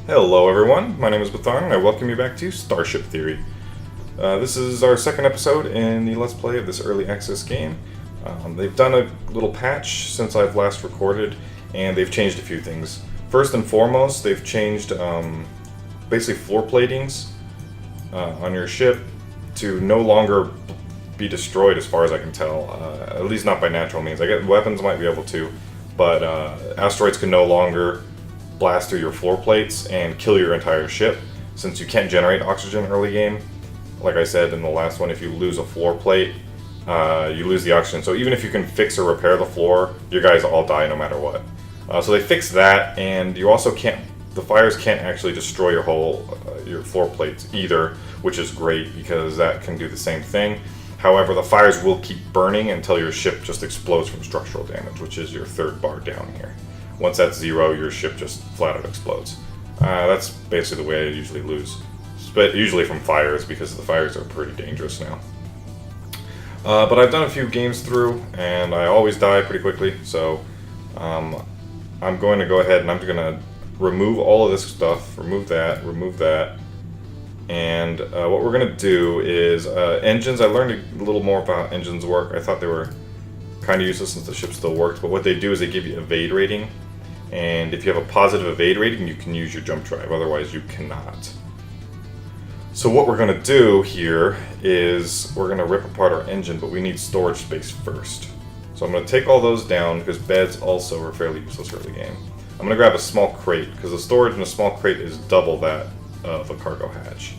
Hello everyone, my name is Bathon and I welcome you back to Starship Theory. This is our second episode in the Let's Play of this early access game. They've done a little patch since I've last recorded and they've changed a few things. First and foremost, they've changed basically floor platings on your ship to no longer be destroyed as far as I can tell, at least not by natural means. I guess weapons might be able to, but asteroids can no longer blast through your floor plates and kill your entire ship, since you can't generate oxygen early game. Like I said in the last one, if you lose a floor plate, you lose the oxygen. So even if you can fix or repair the floor, your guys all die no matter what. So they fixed that, and you also can't. The fires can't actually destroy your whole your floor plates either, which is great because that can do the same thing. However, the fires will keep burning until your ship just explodes from structural damage, which is your third bar down here. Once that's zero, your ship just flat out explodes. That's basically the way I usually lose. But usually from fires, because the fires are pretty dangerous now. But I've done a few games through, and I always die pretty quickly, so I'm going to go ahead and I'm going to remove all of this stuff, remove that, and what we're going to do is engines. I learned a little more about engines work. I thought they were kind of useless since the ship still worked, but what they do is they give you evade rating. And if you have a positive evade rating, you can use your jump drive, otherwise you cannot. So what we're going to do here is we're going to rip apart our engine, but we need storage space first. So I'm going to take all those down because beds also are fairly useless early game. I'm going to grab a small crate because the storage in a small crate is double that of a cargo hatch.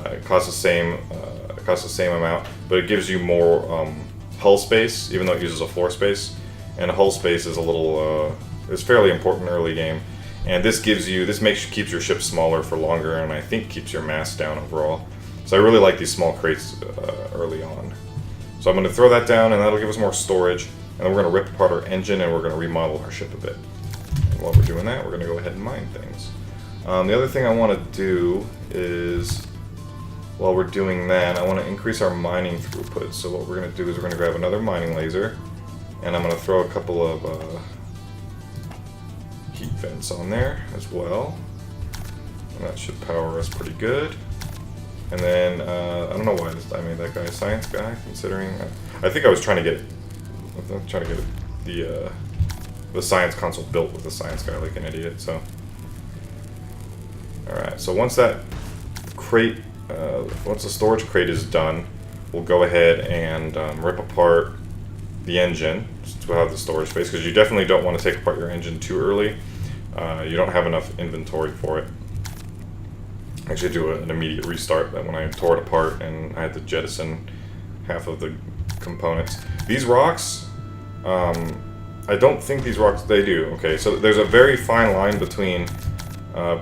It costs the same amount, but it gives you more hull space, even though it uses a floor space. And hull space is a little is fairly important early game, and this keeps your ship smaller for longer, and I think keeps your mass down overall. So I really like these small crates early on. So I'm going to throw that down, and that'll give us more storage. And then we're going to rip apart our engine, and we're going to remodel our ship a bit. And while we're doing that, we're going to go ahead and mine things. The other thing I want to do is, while we're doing that, I want to increase our mining throughput. So what we're going to do is we're going to grab another mining laser, and I'm going to throw a couple of heat vents on there as well, and that should power us pretty good. And then I don't know why I made that guy a science guy, considering I think I was trying to get the science console built with the science guy like an idiot. So all right, so once that crate, once the storage crate is done, we'll go ahead and rip apart the engine to have the storage space, because you definitely don't want to take apart your engine too early. You don't have enough inventory for it. Actually, do an immediate restart. That when I tore it apart and I had to jettison half of the components. These rocks, I don't think these rocks, they do. Okay, so there's a very fine line between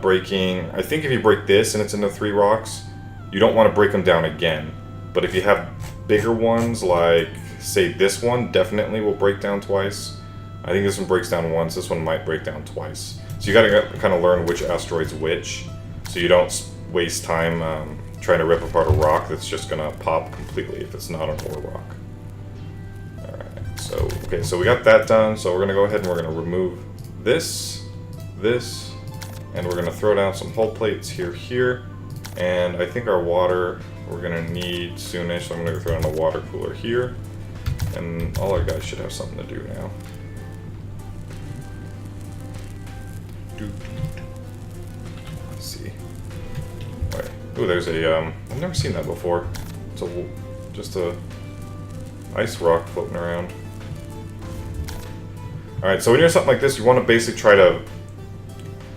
breaking. I think if you break this and it's into 3 rocks, you don't want to break them down again. But if you have bigger ones, like say this one, definitely will break down twice. I think this one breaks down once, this one might break down twice. So you gotta kind of learn which asteroid's which, so you don't waste time trying to rip apart a rock that's just gonna pop completely if it's not an ore rock. Alright, so, okay, so we got that done, so we're gonna go ahead and we're gonna remove this, and we're gonna throw down some hull plates here, and I think our water we're gonna need soonish, so I'm gonna throw down a water cooler here, and all our guys should have something to do now. Let's see. Alright. Ooh, there's a, I've never seen that before. It's just a ice rock floating around. Alright, so when you're something like this, you want to basically try to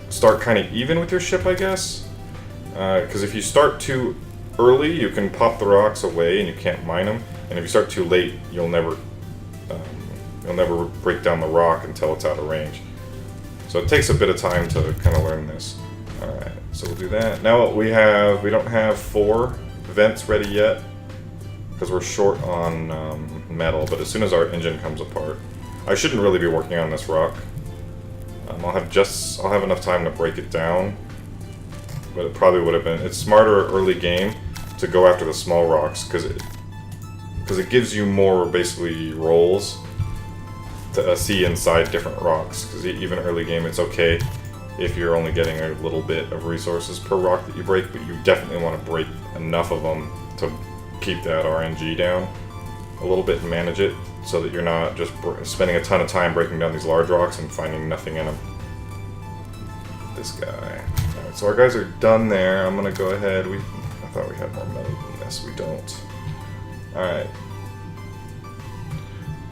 start kind of even with your ship, I guess. Because if you start too early, you can pop the rocks away and you can't mine them. And if you start too late, you'll never break down the rock until it's out of range. So it takes a bit of time to kind of learn this. Alright, so we'll do that. Now we don't have 4 vents ready yet, because we're short on metal, but as soon as our engine comes apart, I shouldn't really be working on this rock. I'll have enough time to break it down, but it probably would have been, it's smarter early game to go after the small rocks, because it gives you more basically rolls to see inside different rocks, because even early game it's okay if you're only getting a little bit of resources per rock that you break, but you definitely want to break enough of them to keep that RNG down a little bit and manage it, so that you're not just spending a ton of time breaking down these large rocks and finding nothing in them. This guy. Alright, so our guys are done there. I'm gonna go ahead. I thought we had more metal than this. We don't. Alright.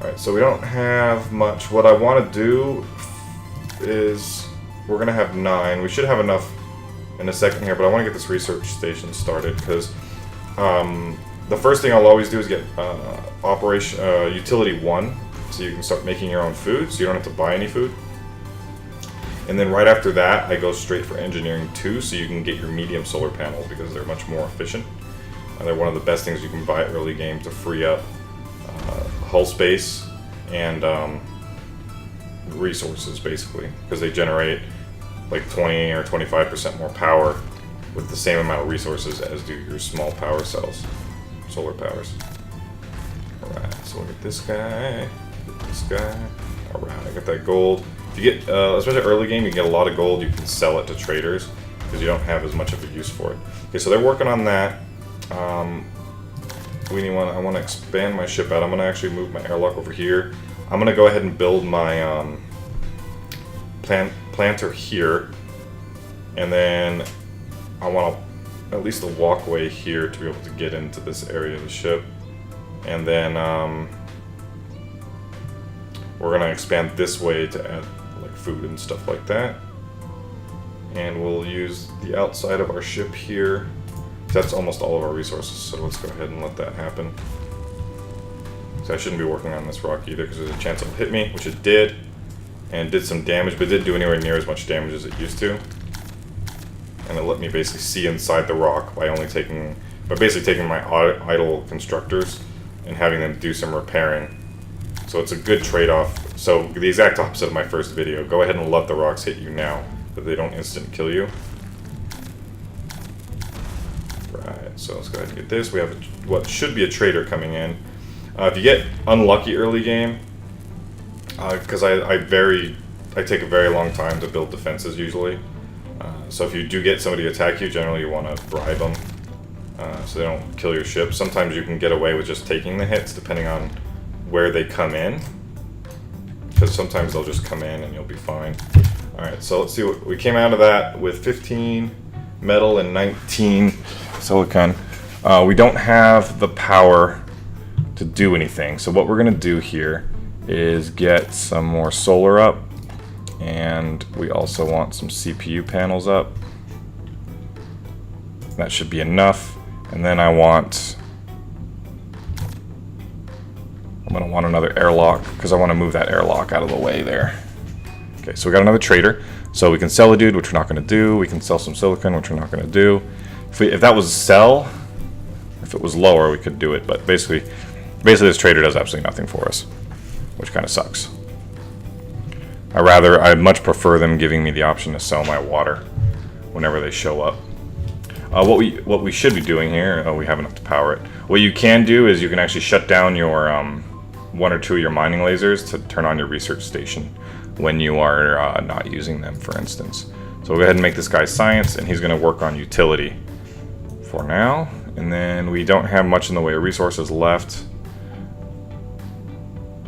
Alright, so we don't have much. What I want to do is we're gonna have 9. We should have enough in a second here, but I want to get this research station started because the first thing I'll always do is get utility 1, so you can start making your own food, so you don't have to buy any food. And then right after that, I go straight for engineering 2, so you can get your medium solar panels because they're much more efficient. And they're one of the best things you can buy early game to free up hull space and resources, basically, because they generate like 20 or 25% more power with the same amount of resources as do your small power cells, solar powers. Alright, so we'll get this guy, Alright, I got that gold. If you get, especially early game, you get a lot of gold, you can sell it to traders because you don't have as much of a use for it. Okay, so they're working on that. I want to expand my ship out. I'm going to actually move my airlock over here. I'm going to go ahead and build my planter here, and then I want at least a walkway here to be able to get into this area of the ship. And then we're going to expand this way to add like food and stuff like that. And we'll use the outside of our ship here. That's almost all of our resources, so let's go ahead and let that happen. So I shouldn't be working on this rock either because there's a chance it'll hit me, which it did. And did some damage, but it didn't do anywhere near as much damage as it used to. And it let me basically see inside the rock by basically taking my idle constructors and having them do some repairing. So it's a good trade-off. So the exact opposite of my first video. Go ahead and let the rocks hit you now, but they don't instant kill you. Right, so let's go ahead and get this. We have what should be a trader coming in. If you get unlucky early game, because I take a very long time to build defenses usually. So if you do get somebody to attack you, generally you want to bribe them so they don't kill your ship. Sometimes you can get away with just taking the hits depending on where they come in, because sometimes they'll just come in and you'll be fine. Alright, so let's see what we came out of that with 15 metal and 19 silicon. We don't have the power to do anything, so what we're going to do here is get some more solar up, and we also want some CPU panels up. That should be enough. And then I'm going to want another airlock because I want to move that airlock out of the way there. Okay, so we got another trader. So we can sell a dude, which we're not going to do. We can sell some silicon, which we're not going to do. If that was sell, if it was lower, we could do it. But basically this trader does absolutely nothing for us, which kind of sucks. I'd much prefer them giving me the option to sell my water whenever they show up. What we should be doing here, we have enough to power it. What you can do is you can actually shut down your 1 or 2 of your mining lasers to turn on your research station when you are not using them, for instance. So we'll go ahead and make this guy science, and he's going to work on utility for now. And then we don't have much in the way of resources left,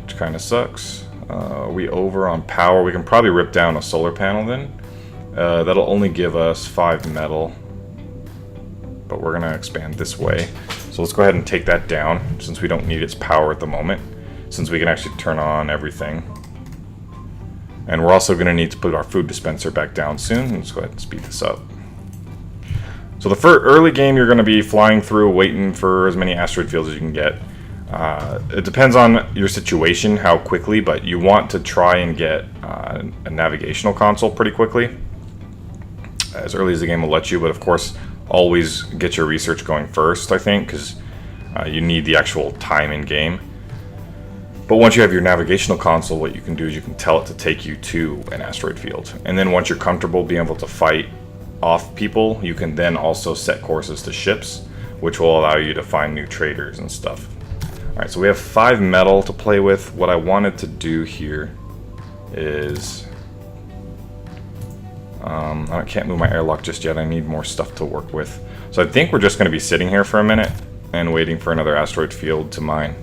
which kind of sucks. We over on power. We can probably rip down a solar panel then. That'll only give us 5 metal, but we're gonna expand this way. So let's go ahead and take that down since we don't need its power at the moment, since we can actually turn on everything. And we're also gonna need to put our food dispenser back down soon. Let's go ahead and speed this up. So the early game, you're gonna be flying through, waiting for as many asteroid fields as you can get. It depends on your situation, how quickly, but you want to try and get a navigational console pretty quickly, as early as the game will let you, but of course, always get your research going first, I think, because you need the actual time in game. But once you have your navigational console, what you can do is you can tell it to take you to an asteroid field. And then once you're comfortable being able to fight off people, you can then also set courses to ships, which will allow you to find new traders and stuff. Alright, so we have 5 metal to play with. What I wanted to do here is I can't move my airlock just yet. I need more stuff to work with. So I think we're just going to be sitting here for a minute and waiting for another asteroid field to mine.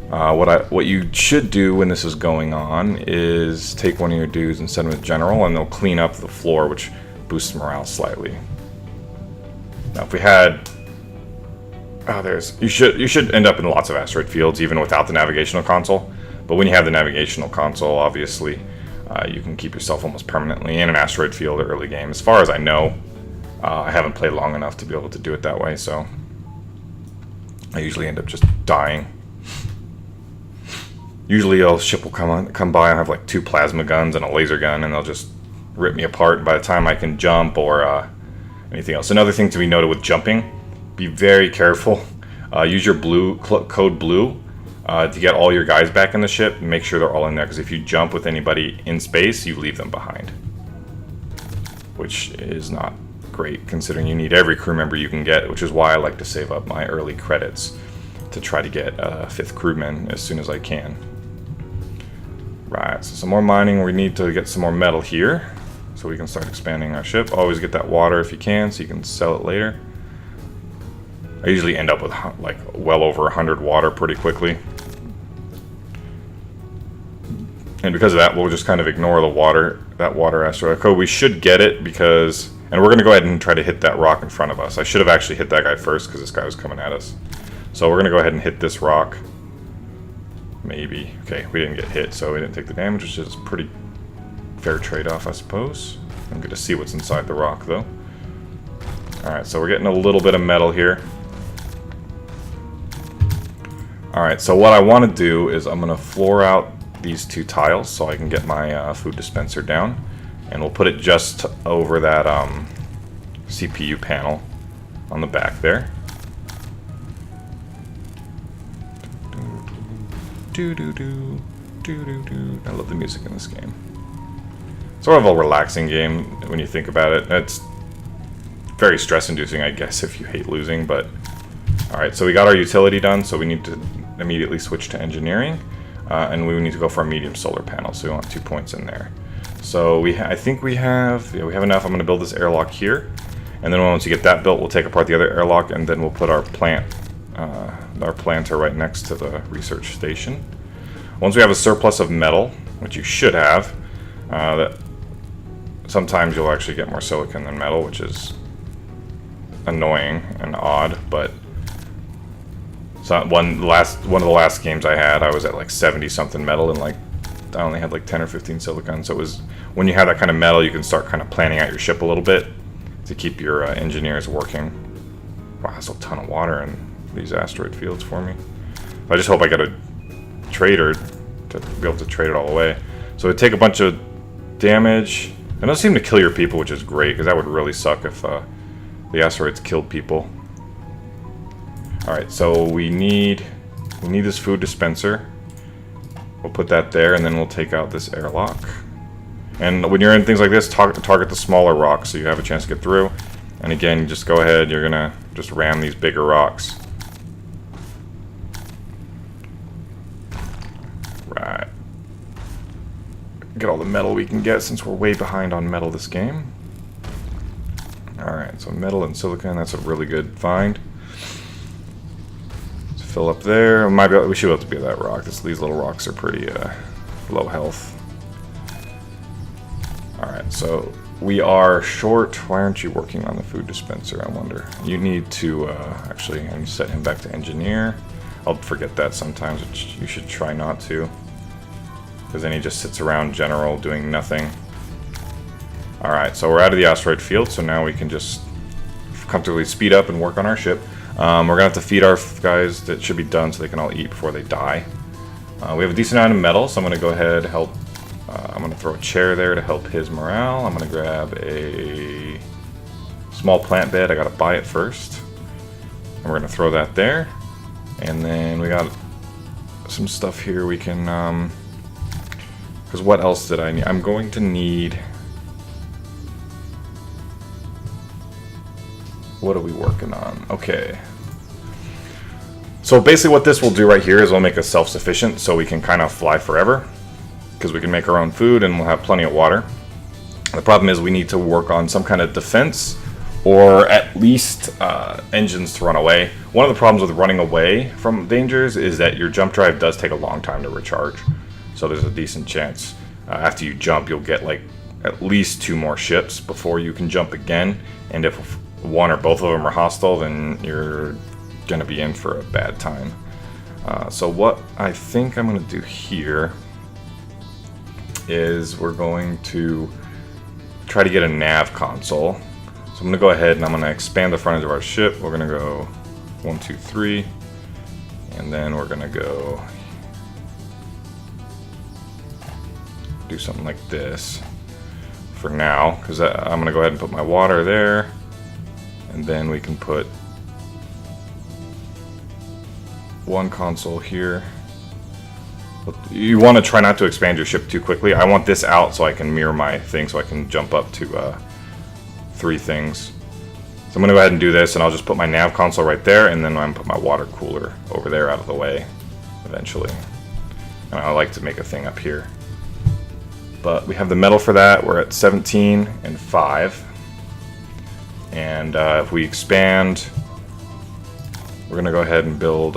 What you should do when this is going on is take one of your dudes and send them to general, and they'll clean up the floor, which boosts morale slightly. Now, if we had, you should end up in lots of asteroid fields even without the navigational console. But when you have the navigational console, obviously, you can keep yourself almost permanently in an asteroid field early game. As far as I know, I haven't played long enough to be able to do it that way, so I usually end up just dying. Usually a ship will come by and have like 2 plasma guns and a laser gun, and they'll just rip me apart by the time I can jump or anything else. Another thing to be noted with jumping, be very careful. Use your code blue to get all your guys back in the ship and make sure they're all in there, because if you jump with anybody in space, you leave them behind. Which is not great, considering you need every crew member you can get, which is why I like to save up my early credits to try to get a 5th crewman as soon as I can. Right, so some more mining. We need to get some more metal here so we can start expanding our ship. Always get that water if you can, so you can sell it later. I usually end up with like well over 100 water pretty quickly. And because of that, we'll just kind of ignore that water asteroid code. We should get it because, and we're going to go ahead and try to hit that rock in front of us. I should have actually hit that guy first because this guy was coming at us. So we're going to go ahead and hit this rock. Maybe. Okay, we didn't get hit, so we didn't take the damage, which is a pretty fair trade-off, I suppose. I'm good to see what's inside the rock, though. Alright, so we're getting a little bit of metal here. Alright, so what I want to do is I'm going to floor out these 2 tiles so I can get my food dispenser down. And we'll put it just over that CPU panel on the back there. I love the music in this game. Sort of a relaxing game when you think about it. It's very stress-inducing, I guess, if you hate losing, but... Alright, so we got our utility done, so we need to immediately switch to engineering. And we need to go for a medium solar panel, so we want 2 points in there. So I think we have enough. I'm going to build this airlock here. And then once you get that built, we'll take apart the other airlock, and then we'll put our planter right next to the research station. Once we have a surplus of metal, which you should have, that sometimes you'll actually get more silicon than metal, which is annoying and odd, but so one of the last games I had, I was at like 70 something metal, and like I only had like 10 or 15 silicon. So it was, when you have that kind of metal, you can start kind of planning out your ship a little bit to keep your engineers working. Wow, that's a ton of water in these asteroid fields for me. I just hope I get a trader to be able to trade it all away. So it take a bunch of damage. It doesn't seem to kill your people, which is great, because that would really suck if the asteroids killed people. Alright, so we need this food dispenser. We'll put that there, and then we'll take out this airlock. And when you're in things like this, target the smaller rocks so you have a chance to get through. And again, just go ahead, you're gonna just ram these bigger rocks. Right. Get all the metal we can get since we're way behind on metal this game. Alright, so metal and silicon, that's a really good find. Let's fill up there. We should be able to beat that rock. These little rocks are pretty low health. Alright, so we are short. Why aren't you working on the food dispenser, I wonder? You need to, actually, I need to set him back to engineer. I'll forget that sometimes, which you should try not to. Because then he just sits around general doing nothing. Alright, so we're out of the asteroid field, so now we can just comfortably speed up and work on our ship. We're going to have to feed our guys. That should be done so they can all eat before they die. We have a decent amount of metal, so I'm going to go ahead and help. I'm going to throw a chair there to help his morale. I'm going to grab a small plant bed. I got to buy it first. And we're going to throw that there. And then we got some stuff here we can... because what else did I need? I'm going to need... What are we working on? Okay. So basically what this will do right here is we'll make us self-sufficient so we can kind of fly forever. Because we can make our own food and we'll have plenty of water. The problem is we need to work on some kind of defense, or at least engines to run away. One of the problems with running away from dangers is that your jump drive does take a long time to recharge. So there's a decent chance after you jump, you'll get like at least 2 more ships before you can jump again. And if one or both of them are hostile, then you're going to be in for a bad time. So what I think I'm going to do here is we're going to try to get a nav console. So I'm going to go ahead and I'm going to expand the front edge of our ship. We're going to go 1, 2, 3, and then we're going to go do something like this for now, because I'm going to go ahead and put my water there, and then we can put one console here. You want to try not to expand your ship too quickly. I want this out so I can mirror my thing, so I can jump up to 3 things. So I'm going to go ahead and do this, and I'll just put my nav console right there, and then I'm going to put my water cooler over there out of the way eventually. And I like to make a thing up here. But we have the metal for that. We're at 17 and 5. And if we expand, we're going to go ahead and build...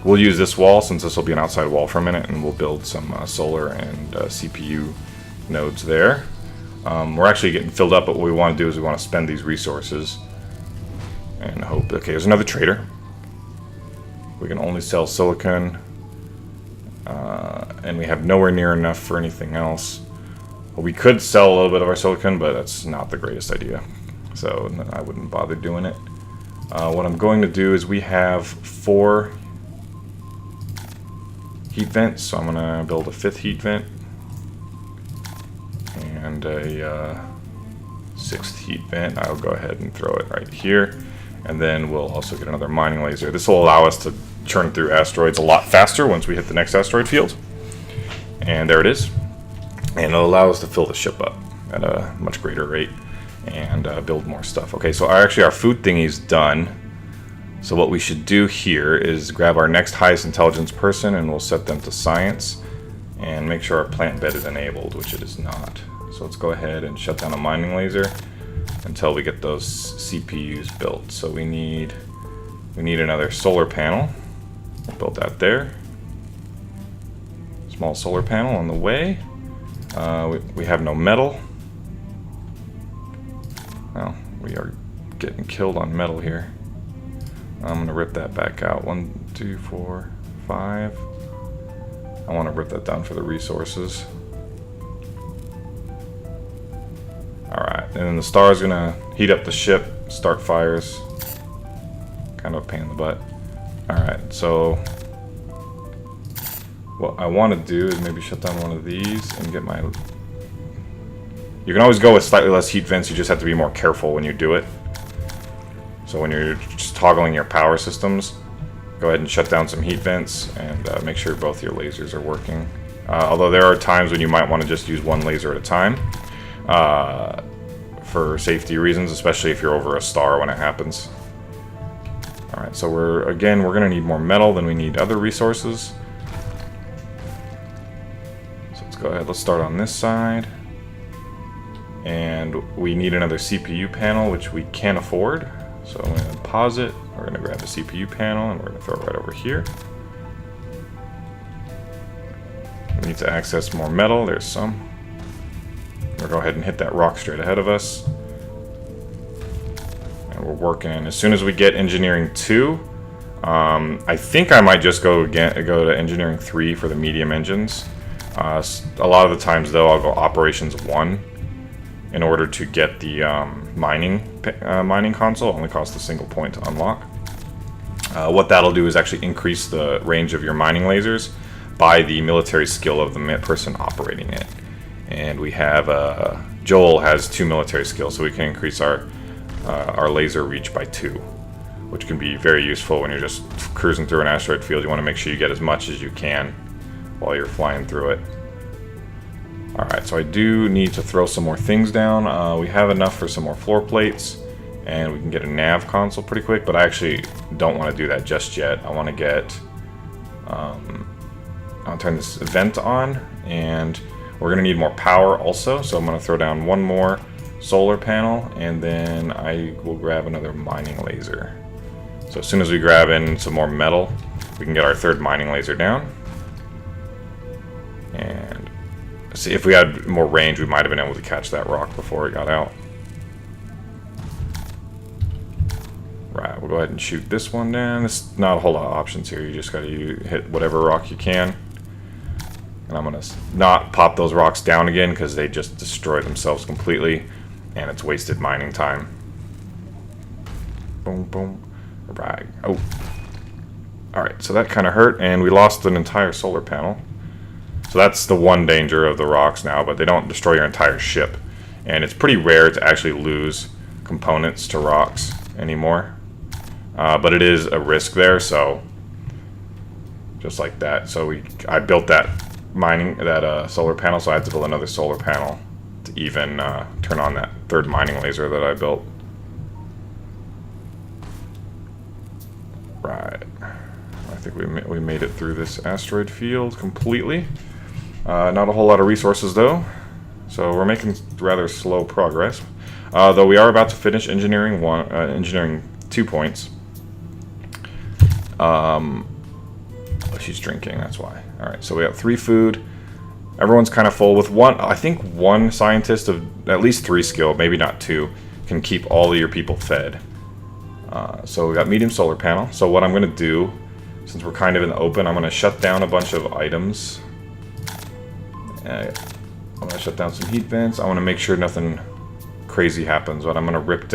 we'll use this wall, since this will be an outside wall for a minute, and we'll build some solar and CPU nodes there. We're actually getting filled up, but what we want to do is we want to spend these resources and hope... Okay, there's another trader. We can only sell silicon, and we have nowhere near enough for anything else. Well, we could sell a little bit of our silicon, but that's not the greatest idea, so I wouldn't bother doing it. What I'm going to do is we have 4 heat vents, so I'm going to build a 5th heat vent and a 6th heat vent. I'll go ahead and throw it right here, and then we'll also get another mining laser. This will allow us to churn through asteroids a lot faster once we hit the next asteroid field. And there it is. And it'll allow us to fill the ship up at a much greater rate and build more stuff. Okay, so actually our food thingy's done. So what we should do here is grab our next highest intelligence person, and we'll set them to science and make sure our plant bed is enabled, which it is not. So let's go ahead and shut down a mining laser until we get those CPUs built. So we need another solar panel. We'll build that there. Small solar panel on the way. We have no metal. Well, we are getting killed on metal here. I'm going to rip that back out. 1, 2, 4, 5. I want to rip that down for the resources. Alright, and then the star is going to heat up the ship, start fires. Kind of a pain in the butt. Alright, so what I want to do is maybe shut down one of these and get my... You can always go with slightly less heat vents, you just have to be more careful when you do it. So when you're just toggling your power systems, go ahead and shut down some heat vents and make sure both your lasers are working. Although there are times when you might want to just use one laser at a time for safety reasons, especially if you're over a star when it happens. Alright, so we're going to need more metal than we need other resources. So let's go ahead, let's start on this side. And we need another CPU panel, which we can't afford. So I'm going to pause it, we're going to grab the CPU panel, and we're going to throw it right over here. We need to access more metal, there's some. We'll go ahead and hit that rock straight ahead of us. And we're working. As soon as we get Engineering 2, I think I might just go to Engineering 3 for the medium engines. A lot of the times, though, I'll go Operations 1 in order to get the mining console. It only costs a single point to unlock. What that'll do is actually increase the range of your mining lasers by the military skill of the person operating it. And we have Joel has 2 military skills, so we can increase our laser reach by 2, which can be very useful when you're just cruising through an asteroid field. You want to make sure you get as much as you can while you're flying through it. Alright, so I do need to throw some more things down. We have enough for some more floor plates, and we can get a nav console pretty quick, but I actually don't want to do that just yet. I want to get... I'll turn this vent on, and we're gonna need more power also. So I'm gonna throw down one more solar panel, and then I will grab another mining laser. So as soon as we grab in some more metal, we can get our third mining laser down. And see, if we had more range, we might have been able to catch that rock before it got out. Right, we'll go ahead and shoot this one down. There's not a whole lot of options here. You just gotta hit whatever rock you can. And I'm gonna not pop those rocks down again because they just destroy themselves completely, and it's wasted mining time. Boom, boom. Right. Oh. Alright, so that kind of hurt, and we lost an entire solar panel. So that's the one danger of the rocks now, but they don't destroy your entire ship. And it's pretty rare to actually lose components to rocks anymore. But it is a risk there, so just like that. So I built that solar panel, so I had to build another solar panel to even turn on that third mining laser that I built. Right. I think we made it through this asteroid field completely. Not a whole lot of resources though, so we're making rather slow progress. Though we are about to finish engineering 2 points. Oh, she's drinking, that's why. Alright, so we have 3 food. Everyone's kind of full with one. I think one scientist of at least 3 skill, maybe not 2, can keep all of your people fed. So we got medium solar panel. So what I'm going to do, since we're kind of in the open, I'm going to shut down a bunch of items. I'm going to shut down some heat vents. I want to make sure nothing crazy happens, but I'm going to rip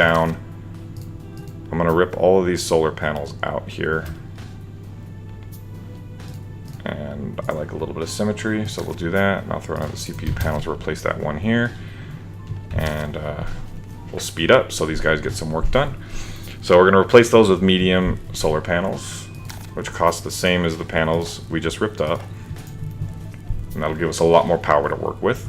all of these solar panels out here. And I like a little bit of symmetry, so we'll do that. And I'll throw another CPU panel to replace that one here. And we'll speed up so these guys get some work done. So we're going to replace those with medium solar panels, which cost the same as the panels we just ripped up. And that'll give us a lot more power to work with.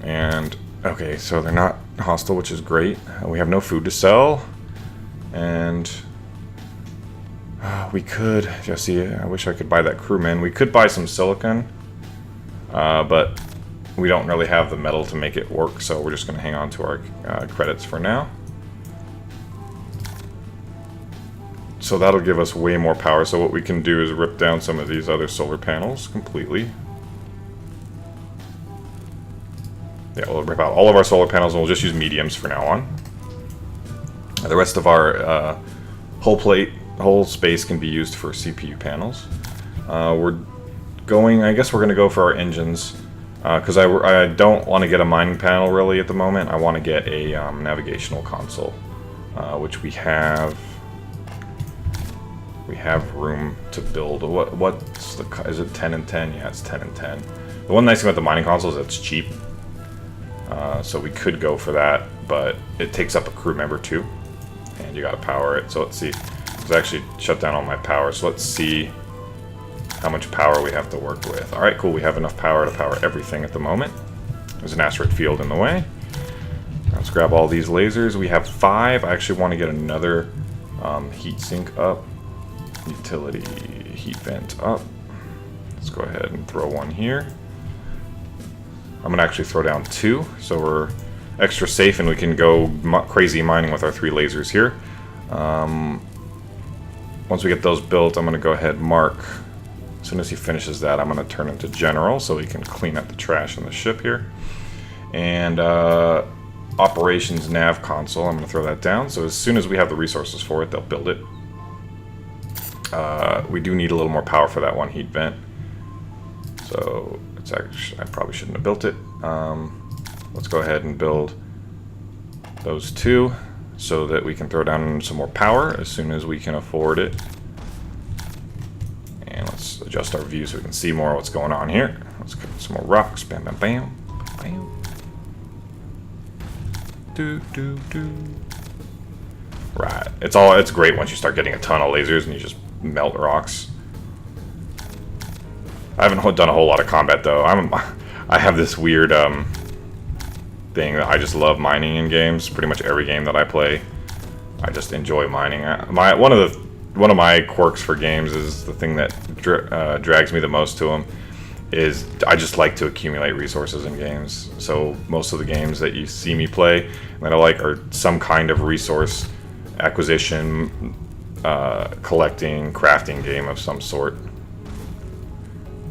And, okay, so they're not hostile, which is great. We have no food to sell. And we could, Jesse, I wish I could buy that crewman. We could buy some silicon, but we don't really have the metal to make it work, so we're just going to hang on to our credits for now. So that'll give us way more power. So what we can do is rip down some of these other solar panels completely. Yeah, we'll rip out all of our solar panels and we'll just use mediums for now on. The rest of our whole space can be used for CPU panels. I guess we're going to go for our engines. Because I don't want to get a mining panel really at the moment. I want to get a navigational console, which we have. We have room to build. Is it 10 and 10? Yeah, it's 10 and 10. The one nice thing about the mining console is it's cheap, so we could go for that, but it takes up a crew member too, and you got to power it. So let's see. It's actually shut down all my power. So let's see how much power we have to work with. Alright, cool. We have enough power to power everything at the moment. There's an asteroid field in the way. Let's grab all these lasers. We have 5. I actually want to get another heat sink up. Utility heat vent up. Let's go ahead and throw one here. I'm going to actually throw down 2, so we're extra safe and we can go crazy mining with our 3 lasers here. Once we get those built, I'm going to go ahead and mark. As soon as he finishes that, I'm going to turn him to general so he can clean up the trash in the ship here. And operations nav console, I'm going to throw that down. So as soon as we have the resources for it, they'll build it. We do need a little more power for that one heat vent. So it's actually, I probably shouldn't have built it. Let's go ahead and build those 2 so that we can throw down some more power as soon as we can afford it. And let's adjust our view so we can see more what's going on here. Let's get some more rocks. Bam, bam, bam. Bam. Do, do, do. Right. It's great once you start getting a ton of lasers and you just melt rocks. I haven't done a whole lot of combat though. I have this weird thing that I just love mining in games. Pretty much every game that I play, I just enjoy mining. One of the one of my quirks for games is the thing that drags me the most to them is I just like to accumulate resources in games. So most of the games that you see me play that I like are some kind of resource acquisition, collecting, crafting game of some sort.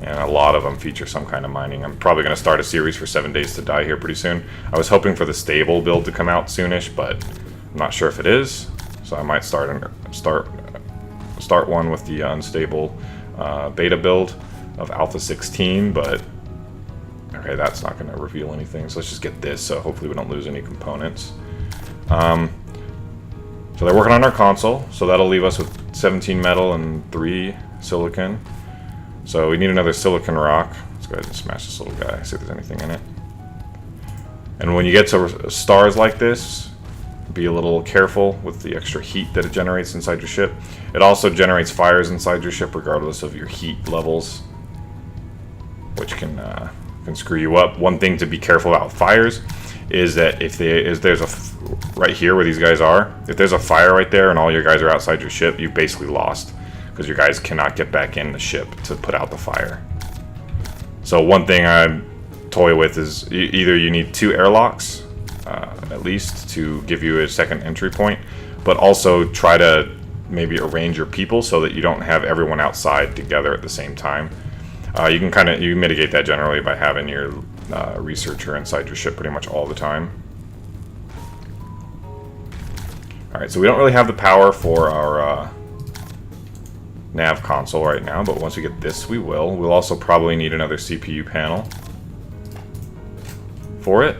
And a lot of them feature some kind of mining. I'm probably going to start a series for 7 Days to Die here pretty soon. I was hoping for the stable build to come out soonish, but I'm not sure if it is. So I might start one with the unstable beta build of Alpha 16, but okay, that's not going to reveal anything. So let's just get this, so hopefully we don't lose any components. So they're working on our console, so that'll leave us with 17 metal and 3 silicon. So we need another silicon rock. Let's go ahead and smash this little guy, see if there's anything in it. And when you get to stars like this, be a little careful with the extra heat that it generates inside your ship. It also generates fires inside your ship regardless of your heat levels, which can screw you up. One thing to be careful about with fires is that if there's a right here where these guys are, if there's a fire right there and all your guys are outside your ship, you've basically lost, because your guys cannot get back in the ship to put out the fire. So one thing I toy with is either you need 2 airlocks at least to give you a second entry point, but also try to maybe arrange your people so that you don't have everyone outside together at the same time. You can mitigate that generally by having your researcher inside your ship pretty much all the time. Alright, so we don't really have the power for our nav console right now, but once we get this, we will. We'll also probably need another CPU panel for it.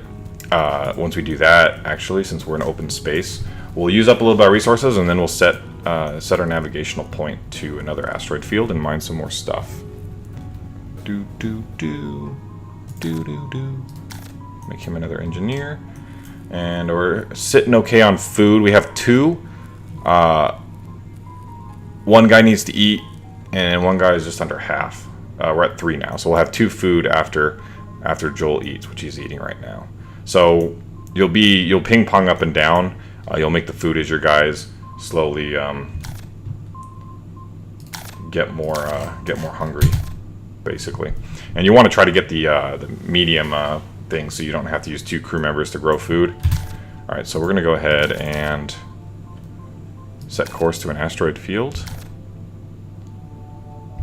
Once we do that, actually, since we're in open space, we'll use up a little bit of resources, and then we'll set our navigational point to another asteroid field and mine some more stuff. Make him another engineer. And we're sitting okay on food. We have 2. One guy needs to eat, and one guy is just under half. We're at 3 now, so we'll have 2 food after Joel eats, which he's eating right now. So you'll ping pong up and down. You'll make the food as your guys slowly get more hungry, basically. And you want to try to get the medium thing, so you don't have to use 2 crew members to grow food. All right, so we're gonna go ahead and set course to an asteroid field.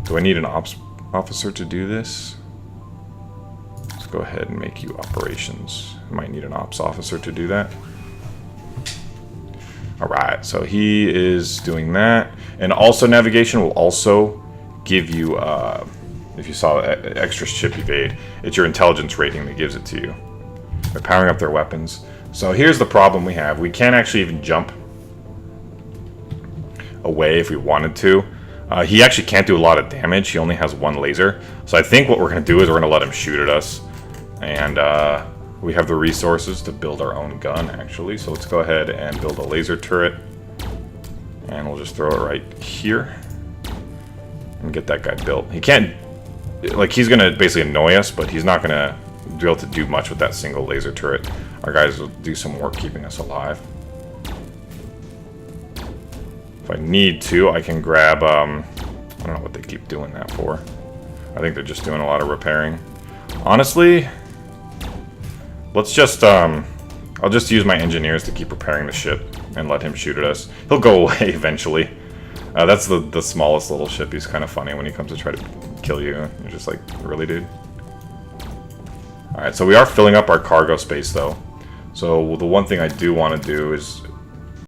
Do I need an ops officer to do this? Let's go ahead and make you operations. I might need an ops officer to do that. Alright, so he is doing that. And also navigation will also give you, if you saw extra ship evade, it's your intelligence rating that gives it to you. They're powering up their weapons. So here's the problem we have. We can't actually even jump away if we wanted to. He actually can't do a lot of damage. He only has 1 laser. So I think what we're going to do is we're going to let him shoot at us. And we have the resources to build our own gun, actually. So let's go ahead and build a laser turret. And we'll just throw it right here. And get that guy built. He can't... Like, he's going to basically annoy us, but he's not going to be able to do much with that single laser turret. Our guys will do some work keeping us alive. If I need to, I can grab, I don't know what they keep doing that for. I think they're just doing a lot of repairing. Honestly, let's just, I'll just use my engineers to keep repairing the ship and let him shoot at us. He'll go away eventually. That's the smallest little ship. He's kind of funny when he comes to try to kill you. You're just like, really, dude? Alright, so we are filling up our cargo space, though. So the one thing I do want to do is